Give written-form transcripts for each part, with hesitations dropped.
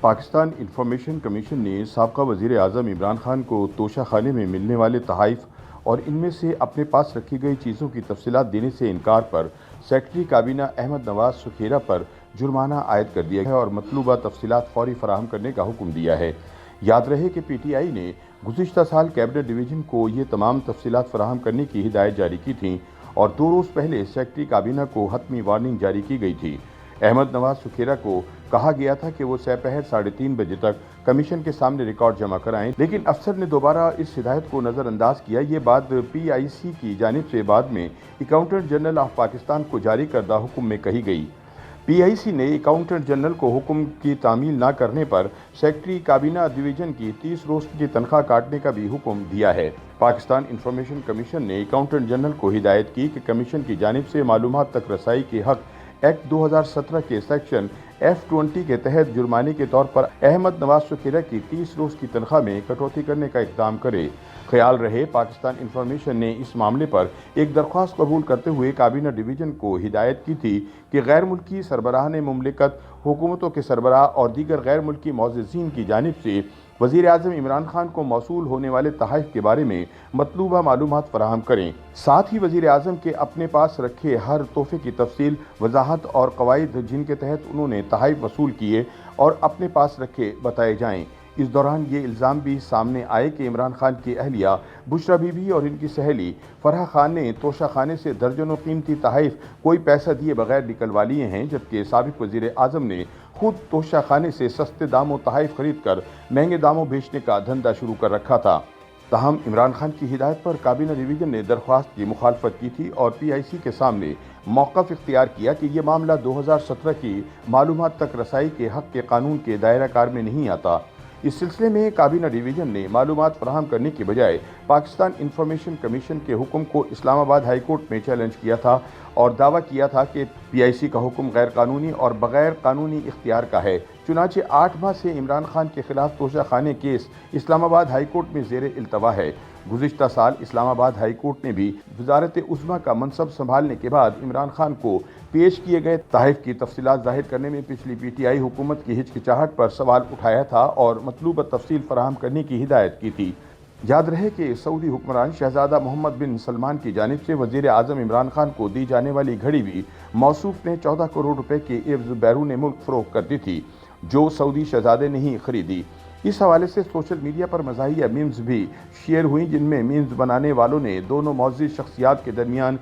Pakistan information commission ने साबका वज़ीर आज़म इमरान खान को तोशा खाने में मिलने वाले तहाइफ और इनमें से अपने पास रखी गई चीज़ों की तफसीलात देने से इनकार पर सेक्रेटरी काबीना अहमद नवाज सुखेरा पर जुर्माना आयद कर दिया है और मतलूबा तफसीलात फौरी फराहम करने का हुक्म दिया है। याद रहे कि PTI ने गुज़िश्ता साल कैबिनेट डिवीज़न को ये तमाम तफसीलात फराहम करने की हिदायत जारी की थी और 2 रोज़ पहले सेक्रेटरी काबीना को हतमी वार्निंग जारी की गई थी। अहमद नवाज सुखेरा को कहा गया था कि वो सपहर 3:30 बजे तक कमीशन के सामने रिकॉर्ड जमा कराएं, लेकिन अफसर ने दोबारा इस हिदायत को नज़रअंदाज किया। ये बात PIC की जानिब से बाद में अकाउंटेंट जनरल ऑफ पाकिस्तान को जारी करदा हुक्म में कही गई। PIC ने अकाउंटेंट जनरल को हुक्म की तामील न करने पर सेक्रेटरी काबीना डिवीज़न की 30 रोज़ की तनख्वाह काटने का भी हुक्म दिया है। पाकिस्तान इंफॉर्मेशन कमीशन ने अकाउंटेंट जनरल को हिदायत की कि कमीशन की जानिब से मालूमात तक रसाई के हक एक्ट 2017 के सेक्शन F20 के तहत जुर्माने के तौर पर अहमद नवाज सुखेरा की 30 रोज़ की तनख्वाह में कटौती करने का इक़दाम करे। ख्याल रहे पाकिस्तान इंफॉर्मेशन ने इस मामले पर एक दरख्वास्त कबूल करते हुए काबीना डिवीज़न को हिदायत की थी कि गैर मुल्की सरबराहान मुमलिकत, हुकूमतों के सरबराह और दीगर गैर मुल्की मौज़िज़ीन की जानिब से वज़ीर आज़म इमरान खान को मौसूल होने वाले तहाइफ के बारे में मतलूबा मालूमात फराहम करें। साथ ही वज़ीर आज़म के अपने पास रखे हर तोहफे की तफसील, वजाहत और कवायद जिनके तहत उन्होंने तहाइफ वसूल किए और अपने पास रखे बताए जाएँ। इस दौरान ये इल्ज़ाम भी सामने आए कि इमरान खान की अहलिया बुशरा बीबी और इनकी सहेली फरहा खान ने तोशा खाने से दर्जनों कीमती तहाइफ कोई पैसा दिए बगैर निकलवा लिए हैं, जबकि साबिक वज़ीर आज़म ने खुद तोशा खाने से सस्ते दामों तहाइफ खरीद कर महंगे दामों बेचने का धंधा शुरू कर रखा था। ताहम इमरान खान की हिदायत पर काबीना डिवीज़न ने दरख्वास्त की मुखालफत की थी और PIC के सामने मौक़िफ़ इख्तियार किया कि यह मामला 2017 की मालूमात तक रसाई के हक़ के कानून के दायरा कार में नहीं आता। इस सिलसिले में काबीना डिवीज़न ने मालूमात फराहम करने के बजाय पाकिस्तान इंफॉर्मेशन कमीशन के हुक्म को इस्लामाबाद हाई कोर्ट में चैलेंज किया था और दावा किया था कि PIC का हुक्म गैर कानूनी और बगैर कानूनी इख्तियार का है। चुनांचे 8 माह से इमरान खान के खिलाफ तोशा खाने केस इस्लामाबाद हाई कोर्ट में ज़ेर इल्तवा है। गुज़िश्ता साल इस्लामाबाद हाई कोर्ट ने भी वज़ारत उज़्मा का मनसब संभालने के बाद इमरान खान को पेश किए गए तहाइफ की तफसीलात ज़ाहिर करने में पिछली PTI हुकूमत की हिचकिचाहट पर सवाल उठाया था और मतलूबा तफसील फराहम करने की हिदायत की थी। याद रहे कि सऊदी हुक्मरान शहजादा मोहम्मद बिन सलमान की जानिब से वज़ीर आज़म इमरान खान को दी जाने वाली घड़ी भी मौसूफ ने 14 करोड़ रुपए के एवज़ बैरून मुल्क फ़रोख्त कर दी थी, जो सऊदी शहजादे ने ही खरीदी। इस हवाले से सोशल मीडिया पर मज़ाहिया मीम्स भी शेयर हुई, जिनमें मीम्स बनाने वालों ने दोनों मौज़ूद शख्सियात के दरमियान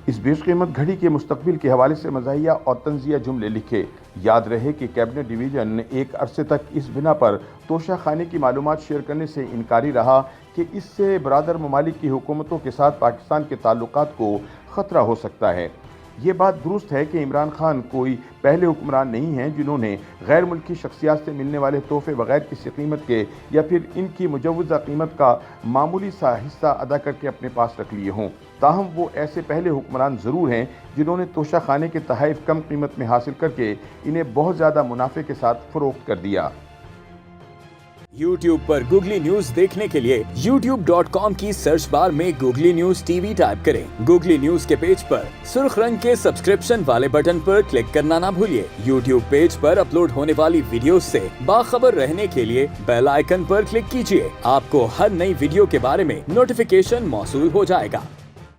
इस बेशकीमत घड़ी के मुस्तकबिल के हवाले से मज़ाहिया और तंज़िया जुमले लिखे। याद रहे कि कैबिनेट डिवीज़न एक अरसे तक इस बिना पर तोशा खाने की मालूमात शेयर करने से इनकारी रहा कि इससे बरादर ममालिक की हुकूमतों के साथ पाकिस्तान के ताल्लुकात को ख़तरा हो सकता है। ये बात दुरुस्त है कि इमरान खान कोई पहले हुक्मरान नहीं हैं जिन्होंने गैर मुल्की शख्सियात से मिलने वाले तोहफे बगैर किसी कीमत के या फिर इनकी मुजव्वज़ा कीमत का मामूली सा हिस्सा अदा करके अपने पास रख लिए हों। ताहम वो ऐसे पहले हुक्मरान ज़रूर हैं जिन्होंने तोशा खाने के तहाइफ कम कीमत में हासिल करके इन्हें बहुत ज़्यादा मुनाफे के साथ फ़रोख्त कर दिया। YouTube पर गूगली न्यूज देखने के लिए youtube.com की सर्च बार में गूगली न्यूज TV टाइप करें। गूगली न्यूज के पेज पर सुर्ख रंग के सब्सक्रिप्शन वाले बटन पर क्लिक करना ना भूलिए। YouTube पेज पर अपलोड होने वाली वीडियोस से बाखबर रहने के लिए बेल आइकन पर क्लिक कीजिए। आपको हर नई वीडियो के बारे में नोटिफिकेशन मौसूल हो जाएगा।